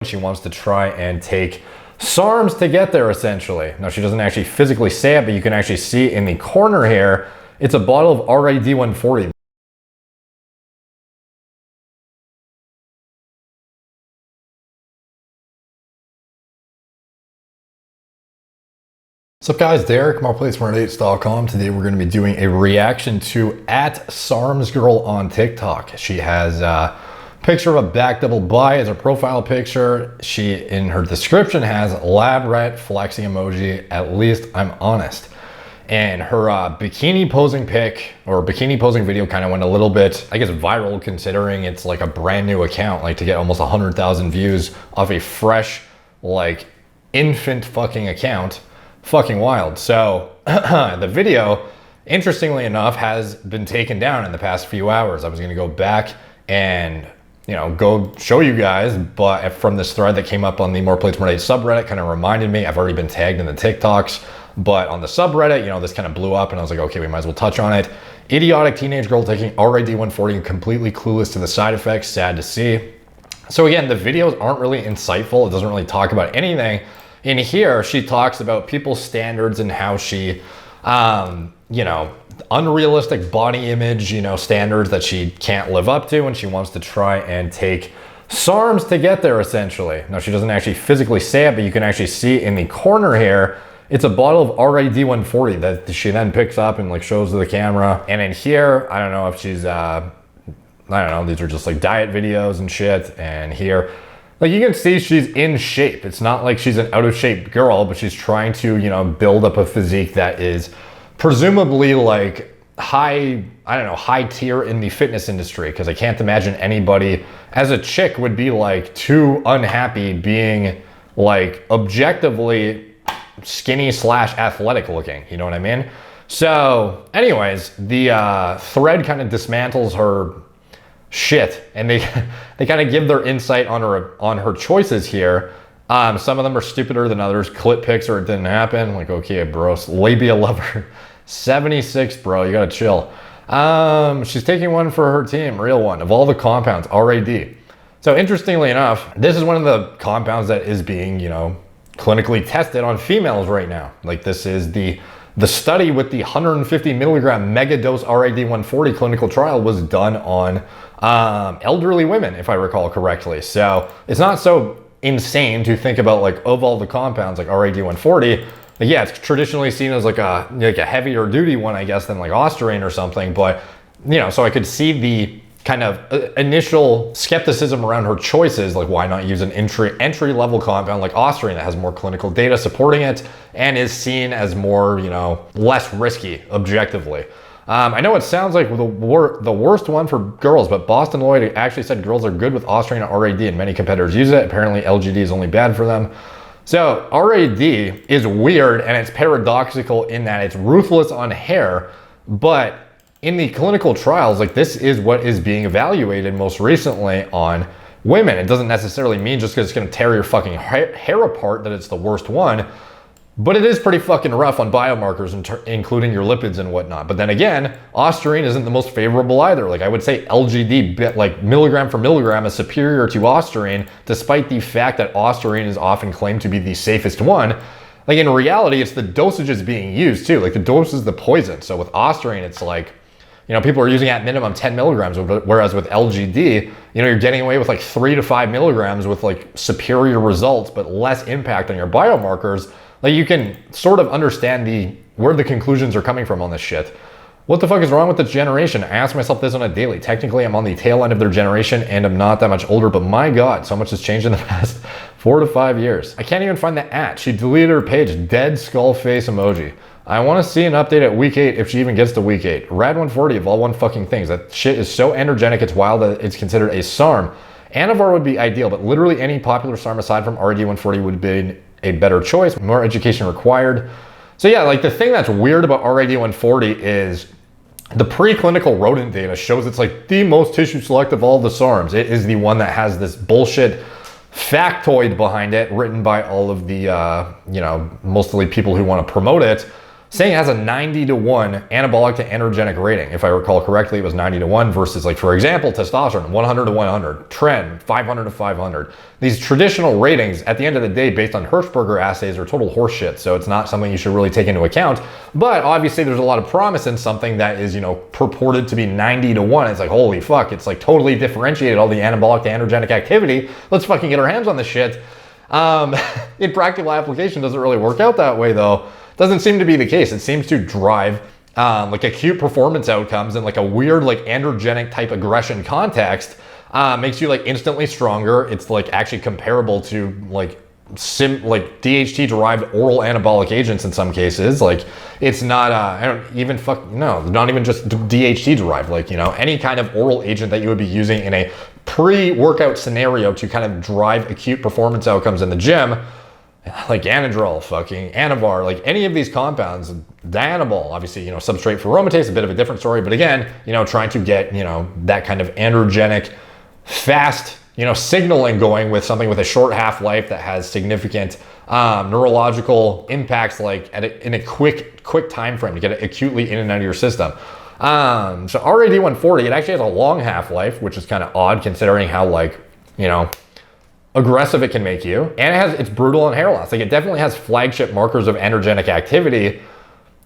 She wants to try and take SARMs to get there, essentially. Now, she doesn't actually physically say it, but you can actually see in the corner here, it's a bottle of RAD140. What's up, guys? Derek, MorePlaceMore8s.com. Today we're going to be doing a reaction to @SARMsGirl on TikTok. She has a picture of a back double bi as her profile picture. She, in her description, has lab rat flexing emoji, at least I'm honest. And her bikini posing pic, or bikini posing video, kind of went a little bit, I guess, viral, considering it's like a brand new account. Like, to get almost 100,000 views off a fresh, like, infant fucking account. Fucking wild. So the video, interestingly enough, has been taken down in the past few hours. I was going to go back and, you know, go show you guys, but from this thread that came up on the MorePlaceMore8 subreddit, kind of reminded me, I've already been tagged in the TikToks, but on the subreddit, you know, this kind of blew up and I was like, okay, we might as well touch on it. Idiotic teenage girl taking RAD140, completely clueless to the side effects, sad to see. So again, the videos aren't really insightful. It doesn't really talk about anything. In here, she talks about people's standards and how she, you know, unrealistic body image, you know, standards that she can't live up to, and she wants to try and take SARMs to get there, essentially. Now, she doesn't actually physically say it, but you can actually see in the corner here, it's a bottle of RAD140 that she then picks up and like shows to the camera. And in here, I don't know if she's, I don't know, these are just like diet videos and shit. And here, like, you can see she's in shape. It's not like she's an out of shape girl, but she's trying to, you know, build up a physique that is presumably like high, I don't know, high tier in the fitness industry. Cause I can't imagine anybody as a chick would be like too unhappy being like objectively skinny / athletic looking. You know what I mean? So anyways, the thread kind of dismantles her shit, and they kind of give their insight on her choices here. Some of them are stupider than others. Clip pics or it didn't happen. Like, okay, bro, labia lover 76, bro, you gotta chill. She's taking one for her team, real one, of all the compounds, RAD. So interestingly enough, this is one of the compounds that is being, you know, clinically tested on females right now. Like, this is the study with the 150 milligram mega dose RAD140 clinical trial was done on elderly women, if I recall correctly. So it's not so insane to think about, like, of all the compounds, like RAD140, like, yeah, it's traditionally seen as like a heavier duty one, I guess, than like Ostarine or something. But, you know, so I could see the kind of initial skepticism around her choices, like, why not use an entry level compound like Ostarine that has more clinical data supporting it and is seen as more, you know, less risky objectively. I know it sounds like the worst one for girls, but Boston Lloyd actually said girls are good with Ostarine and RAD, and many competitors use it. Apparently LGD is only bad for them. So RAD is weird, and it's paradoxical in that it's ruthless on hair, but in the clinical trials, like, this is what is being evaluated most recently on women. It doesn't necessarily mean just because it's gonna tear your fucking hair apart that it's the worst one, but it is pretty fucking rough on biomarkers, including your lipids and whatnot. But then again, Ostarine isn't the most favorable either. Like, I would say LGD, like milligram for milligram, is superior to Ostarine, despite the fact that Ostarine is often claimed to be the safest one. Like, in reality, it's the dosages being used too. Like, the dose is the poison. So with Ostarine, it's like, you know, people are using at minimum 10 milligrams, whereas with LGD, you know, you're getting away with like 3 to 5 milligrams with like superior results, but less impact on your biomarkers. Like, you can sort of understand where the conclusions are coming from on this shit. What the fuck is wrong with this generation? I ask myself this on a daily. Technically, I'm on the tail end of their generation and I'm not that much older, but my God, so much has changed in the past 4 to 5 years. I can't even find the @ She deleted her page, dead skull face emoji. I want to see an update at week 8 if she even gets to week 8. RAD140 of all one fucking things. That shit is so energetic, it's wild that it's considered a SARM. Anavar would be ideal, but literally any popular SARM aside from RAD140 would be a better choice. More education required. So yeah, like, the thing that's weird about RAD140 is the preclinical rodent data shows it's like the most tissue select of all the SARMs. It is the one that has this bullshit factoid behind it, written by all of the, you know, mostly people who want to promote it. saying it has a 90-to-1 anabolic to androgenic rating. If I recall correctly, it was 90-to-1 versus, like, for example, testosterone, 100-to-100, tren, 500-to-500. These traditional ratings, at the end of the day, based on Hirschberger assays, are total horseshit. So it's not something you should really take into account. But obviously, there's a lot of promise in something that is, you know, purported to be 90-to-1. It's like, holy fuck, it's like totally differentiated all the anabolic to androgenic activity. Let's fucking get our hands on this shit. In practical application, doesn't really work out that way, though. Doesn't seem to be the case. It seems to drive like acute performance outcomes in like a weird like androgenic type aggression context. Makes you like instantly stronger. It's like actually comparable to like DHT derived oral anabolic agents in some cases. Like it's not not even just DHT derived, like, you know, any kind of oral agent that you would be using in a pre-workout scenario to kind of drive acute performance outcomes in the gym. Like Anadrol, fucking Anavar, like any of these compounds, Dianabol, obviously, you know, substrate for aromatase, a bit of a different story, but again, you know, trying to get, you know, that kind of androgenic, fast, you know, signaling going with something with a short half-life that has significant neurological impacts, like in a quick time frame to get it acutely in and out of your system. So RAD140, it actually has a long half-life, which is kind of odd considering how, like, you know, aggressive it can make you, and it's brutal on hair loss. Like it definitely has flagship markers of androgenic activity,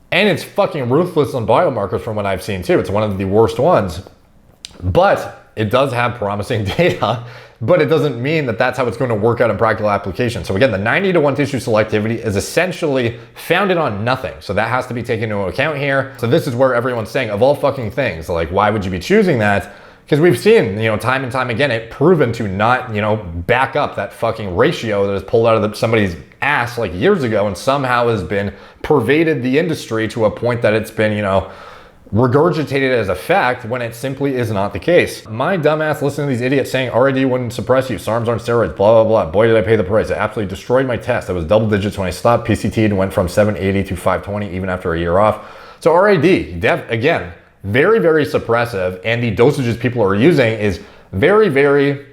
and it's fucking ruthless on biomarkers from what I've seen too. It's one of the worst ones, but it does have promising data, but it doesn't mean that that's how it's going to work out in practical application. So again, the 90-to-1 tissue selectivity is essentially founded on nothing. So that has to be taken into account here. So this is where everyone's saying, of all fucking things, like, why would you be choosing that? Because we've seen, you know, time and time again, it proven to not, you know, back up that fucking ratio that is pulled out of somebody's ass like years ago and somehow has been pervaded the industry to a point that it's been, you know, regurgitated as a fact when it simply is not the case. My dumbass listening to these idiots saying RAD wouldn't suppress you, SARMs aren't steroids, blah, blah, blah. Boy, did I pay the price. It absolutely destroyed my test. I was double digits when I stopped PCT and went from 780 to 520 even after a year off. So RAD, again, very, very suppressive, and the dosages people are using is very, very,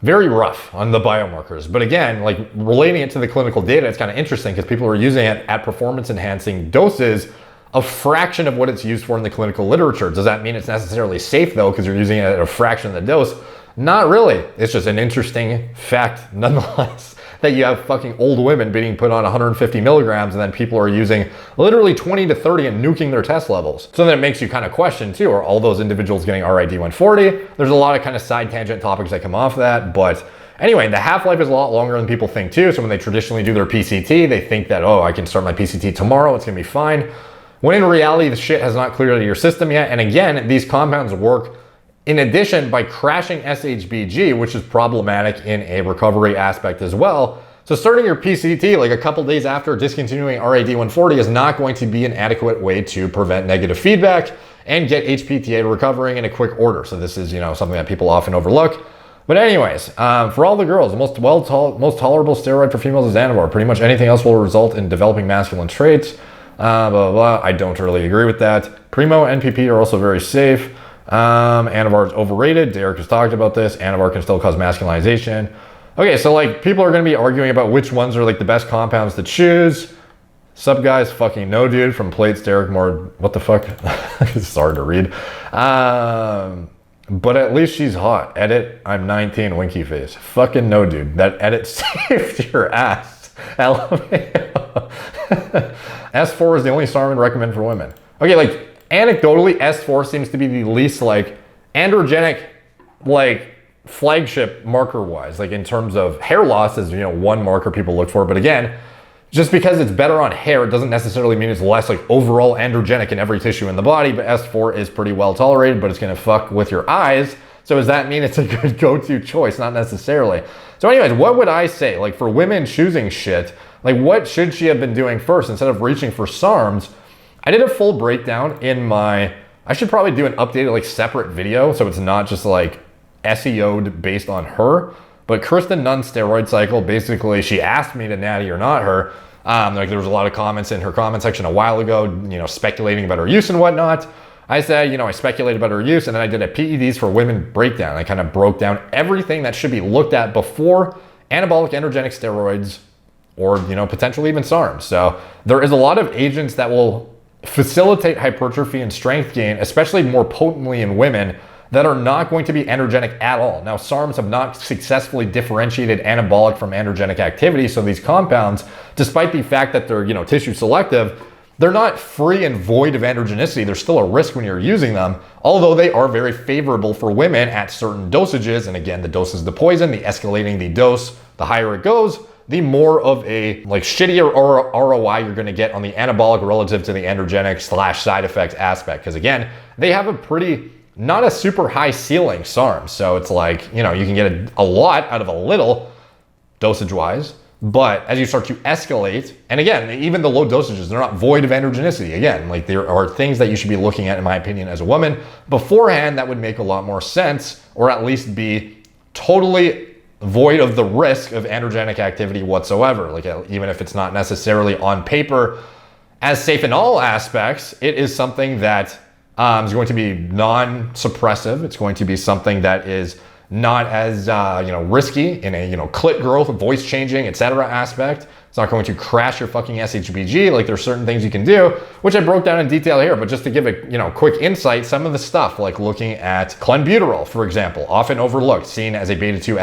very rough on the biomarkers. But again, like relating it to the clinical data, it's kind of interesting because people are using it at performance enhancing doses, a fraction of what it's used for in the clinical literature. Does that mean it's necessarily safe though, because you're using it at a fraction of the dose? Not really. It's just an interesting fact nonetheless that you have fucking old women being put on 150 milligrams and then people are using literally 20 to 30 and nuking their test levels. So then it makes you kind of question too, are all those individuals getting RAD140? There's a lot of kind of side tangent topics that come off that, but anyway, the half-life is a lot longer than people think too. So when they traditionally do their PCT, they think that, oh, I can start my PCT tomorrow, it's gonna be fine. When in reality, the shit has not cleared out of your system yet. And again, these compounds work in addition by crashing SHBG, which is problematic in a recovery aspect as well. So starting your PCT like a couple days after discontinuing RAD140 is not going to be an adequate way to prevent negative feedback and get HPTA recovering in a quick order. So this is, you know, something that people often overlook. But anyways, for all the girls, the most tolerable steroid for females is Anavar. Pretty much anything else will result in developing masculine traits. Blah, blah, blah. I don't really agree with that. Primo and NPP are also very safe. Anavar is overrated. Derek has talked about this. Anavar can still cause masculinization. Okay, so like people are going to be arguing about which ones are like the best compounds to choose. Sub guys, fucking no dude from Plates. Derek more, what the fuck? It's hard to read. But at least she's hot. Edit, I'm 19, winky face. Fucking no dude. That edit saved your ass. LMAO. S4 is the only SARM I recommend for women. Okay, like anecdotally, S4 seems to be the least like androgenic, like flagship marker wise, like in terms of hair loss is, you know, one marker people look for. But again, just because it's better on hair, it doesn't necessarily mean it's less like overall androgenic in every tissue in the body. But S4 is pretty well tolerated, but it's going to fuck with your eyes. So does that mean it's a good go-to choice? Not necessarily. So anyways, what would I say? Like for women choosing shit, like what should she have been doing first instead of reaching for SARMs? I did a full breakdown in my, I should probably do an updated like separate video. So it's not just like SEO'd based on her, but Kristen Nunn's steroid cycle, basically she asked me to natty or not her. Like there was a lot of comments in her comment section a while ago, you know, speculating about her use and whatnot. I said, you know, I speculated about her use and then I did a PEDs for women breakdown. I kind of broke down everything that should be looked at before anabolic androgenic steroids or, you know, potentially even SARMs. So there is a lot of agents that will facilitate hypertrophy and strength gain, especially more potently in women, that are not going to be androgenic at all. Now, SARMs have not successfully differentiated anabolic from androgenic activity, so these compounds, despite the fact that they're, you know, tissue selective, they're not free and void of androgenicity. There's still a risk when you're using them, although they are very favorable for women at certain dosages. And again, the dose is the poison. The escalating the dose, the higher it goes, the more of a like shittier ROI you're gonna get on the anabolic relative to the androgenic / side effects aspect. Because again, they have a pretty, not a super high ceiling SARM. So it's like, you know, you can get a lot out of a little dosage wise. But as you start to escalate, and again, even the low dosages, they're not void of androgenicity. Again, like there are things that you should be looking at, in my opinion, as a woman beforehand that would make a lot more sense, or at least be totally void of the risk of androgenic activity whatsoever. Like even if it's not necessarily on paper as safe in all aspects, it is something that is going to be non-suppressive. It's going to be something that is not as you know, risky in a, you know, clit growth, voice changing, etc. aspect. It's not going to crash your fucking SHBG. Like there's certain things you can do, which I broke down in detail here, but just to give a, you know, quick insight, some of the stuff like looking at clenbuterol, for example, often overlooked, seen as a beta-2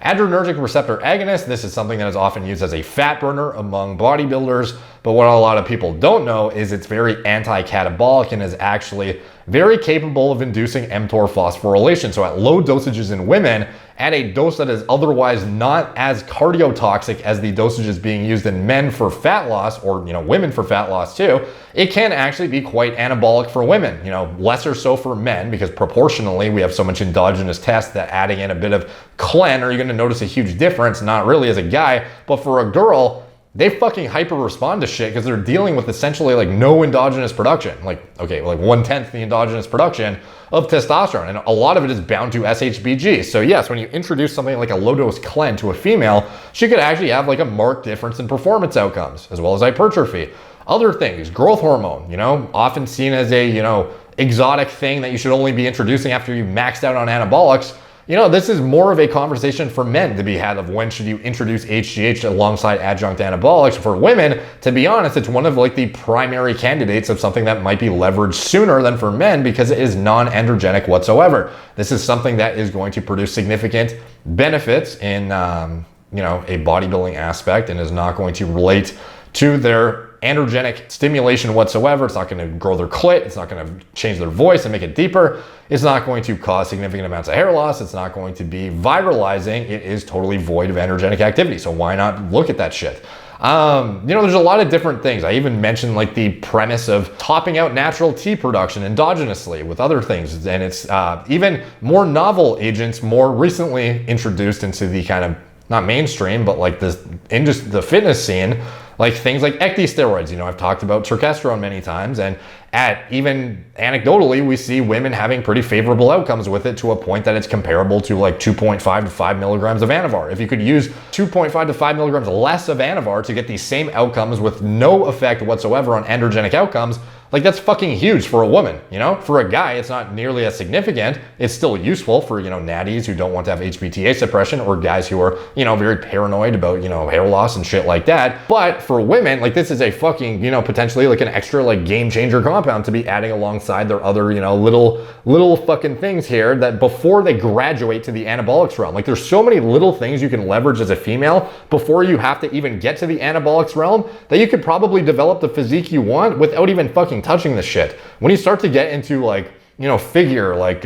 adrenergic receptor agonist. This is something that is often used as a fat burner among bodybuilders, but what a lot of people don't know is it's very anti-catabolic and is actually very capable of inducing mTOR phosphorylation. So at low dosages in women, at a dose that is otherwise not as cardiotoxic as the dosages being used in men for fat loss, or, you know, women for fat loss too, it can actually be quite anabolic for women. You know, lesser so for men, because proportionally we have so much endogenous test that adding in a bit of clen, are you going to notice a huge difference? Not really as a guy, but for a girl, they fucking hyper respond to shit because they're dealing with essentially like no endogenous production. Like, okay, like 1/10 the endogenous production of testosterone. And a lot of it is bound to SHBG. So yes, when you introduce something like a low dose clen to a female, she could actually have like a marked difference in performance outcomes, as well as hypertrophy. Other things, growth hormone, you know, often seen as a, you know, exotic thing that you should only be introducing after you maxed out on anabolics. You know, this is more of a conversation for men to be had of when should you introduce HGH alongside adjunct anabolics. For women, to be honest, it's one of like the primary candidates of something that might be leveraged sooner than for men because it is non-androgenic whatsoever. This is something that is going to produce significant benefits in, you know, a bodybuilding aspect, and is not going to relate to their androgenic stimulation whatsoever. It's not going to grow their clit. It's not going to change their voice and make it deeper. It's not going to cause significant amounts of hair loss. It's not going to be viralizing. It is totally void of androgenic activity. So why not look at that shit? You know, there's a lot of different things. I even mentioned like the premise of topping out natural T production endogenously with other things. And it's even more novel agents more recently introduced into the kind of, not mainstream, but like this in just the fitness scene, like things like ecdysteroids. You know, I've talked about turkesterone many times, and at even anecdotally, we see women having pretty favorable outcomes with it to a point that it's comparable to like 2.5 to 5 milligrams of Anavar. If you could use 2.5 to 5 milligrams less of Anavar to get these same outcomes with no effect whatsoever on androgenic outcomes, like that's fucking huge for a woman, you know? For a guy, it's not nearly as significant. It's still useful for, you know, natties who don't want to have HPTA suppression, or guys who are, you know, very paranoid about, you know, hair loss and shit like that. But for women, like this is a fucking, you know, potentially like an extra like game changer compound to be adding alongside their other, you know, little fucking things here that before they graduate to the anabolics realm. Like there's so many little things you can leverage as a female before you have to even get to the anabolics realm that you could probably develop the physique you want without even fucking touching this shit. When you start to get into like, you know, figure, like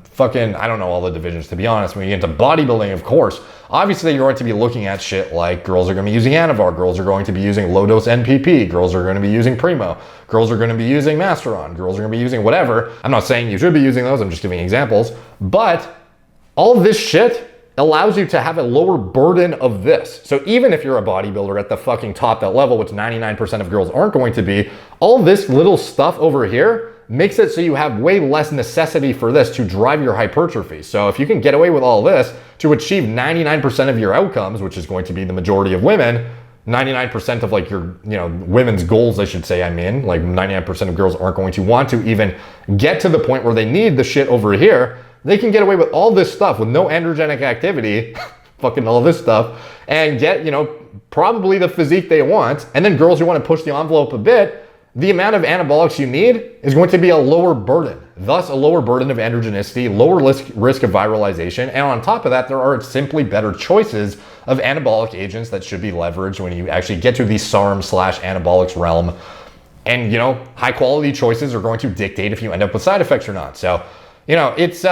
fucking, I don't know all the divisions to be honest. When you get into bodybuilding, of course, obviously you're going to be looking at shit like girls are going to be using Anavar, girls are going to be using low dose NPP, girls are going to be using Primo, girls are going to be using Masteron, girls are going to be using whatever. I'm not saying you should be using those, I'm just giving examples. But all this shit allows you to have a lower burden of this. So even if you're a bodybuilder at the fucking top, that level, which 99% of girls aren't going to be, all this little stuff over here makes it so you have way less necessity for this to drive your hypertrophy. So if you can get away with all this to achieve 99% of your outcomes, which is going to be the majority of women, 99% of like your, you know, women's goals, I should say, I mean, like 99% of girls aren't going to want to even get to the point where they need the shit over here. They can get away with all this stuff with no androgenic activity fucking all this stuff, and get, you know, probably the physique they want. And then girls who want to push the envelope a bit, the amount of anabolics you need is going to be a lower burden, thus a lower burden of androgenicity, lower risk of viralization. And on top of that, there are simply better choices of anabolic agents that should be leveraged when you actually get to the SARM/anabolics realm. And, you know, high quality choices are going to dictate if you end up with side effects or not. So, you know, it's,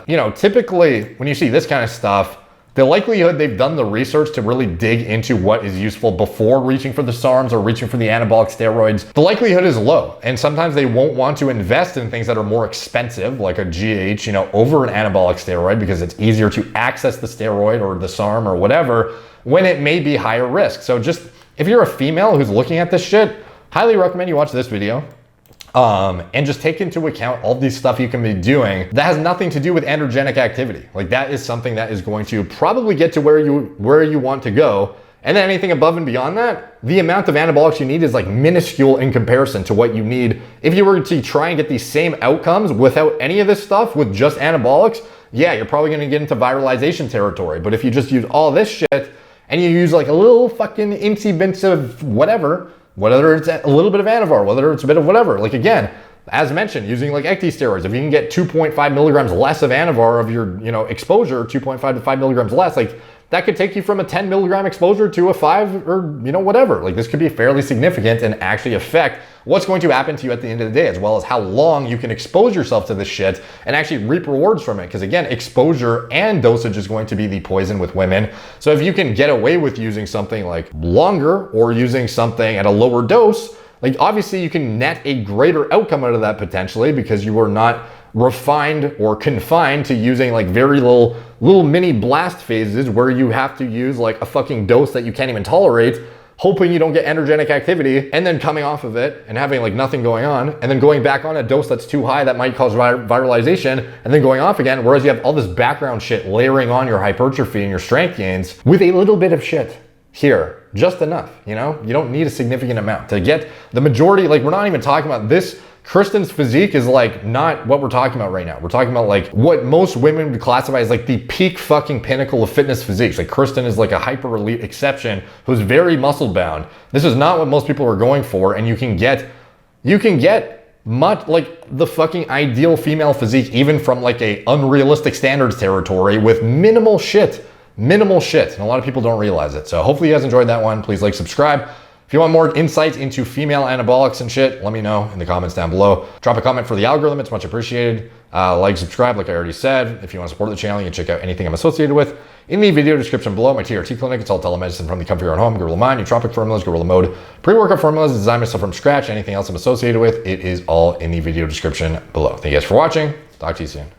you know, typically when you see this kind of stuff, the likelihood they've done the research to really dig into what is useful before reaching for the SARMs or reaching for the anabolic steroids, the likelihood is low. And sometimes they won't want to invest in things that are more expensive, like a GH, you know, over an anabolic steroid, because it's easier to access the steroid or the SARM or whatever when it may be higher risk. So just, if you're a female who's looking at this shit, highly recommend you watch this video. And just take into account all these stuff you can be doing that has nothing to do with androgenic activity. Like, that is something that is going to probably get to where you want to go. And then anything above and beyond that, the amount of anabolics you need is like minuscule in comparison to what you need. If you were to try and get these same outcomes without any of this stuff, with just anabolics, yeah, you're probably gonna get into viralization territory. But if you just use all this shit and you use like a little fucking incy bits of whatever, whether it's a little bit of Anavar, whether it's a bit of whatever, like again, as mentioned, using like ecti steroids, if you can get 2.5 milligrams less of Anavar of your, you know, exposure, 2.5 to 5 milligrams less, like that could take you from a 10 milligram exposure to a 5 or, you know, whatever. Like, this could be fairly significant and actually affect what's going to happen to you at the end of the day, as well as how long you can expose yourself to this shit and actually reap rewards from it. Because again, exposure and dosage is going to be the poison with women. So if you can get away with using something like longer or using something at a lower dose, like obviously you can net a greater outcome out of that potentially, because you are not refined or confined to using like very little mini blast phases where you have to use like a fucking dose that you can't even tolerate, hoping you don't get androgenic activity, and then coming off of it and having like nothing going on, and then going back on a dose that's too high that might cause viralization, and then going off again, whereas you have all this background shit layering on your hypertrophy and your strength gains with a little bit of shit here, just enough, you know? You don't need a significant amount to get the majority. Like, we're not even talking about this. Kristen's physique is like not what we're talking about right now. We're talking about like what most women would classify as like the peak fucking pinnacle of fitness physiques. Like, Kristen is like a hyper elite exception who's very muscle bound. This is not what most people are going for, and you can get much like the fucking ideal female physique even from like a unrealistic standards territory with minimal shit. And a lot of people don't realize it. So hopefully you guys enjoyed that one. Please like, subscribe. If you want more insights into female anabolics and shit, let me know in the comments down below. Drop a comment for the algorithm, it's much appreciated. Like, subscribe, like I already said. If you want to support the channel, you can check out anything I'm associated with in the video description below. My TRT clinic, it's all telemedicine from the comfort of your own home, Gorilla Mind, nootropic formulas, Gorilla Mode, pre-workout formulas, design myself from scratch, anything else I'm associated with, it is all in the video description below. Thank you guys for watching. Talk to you soon.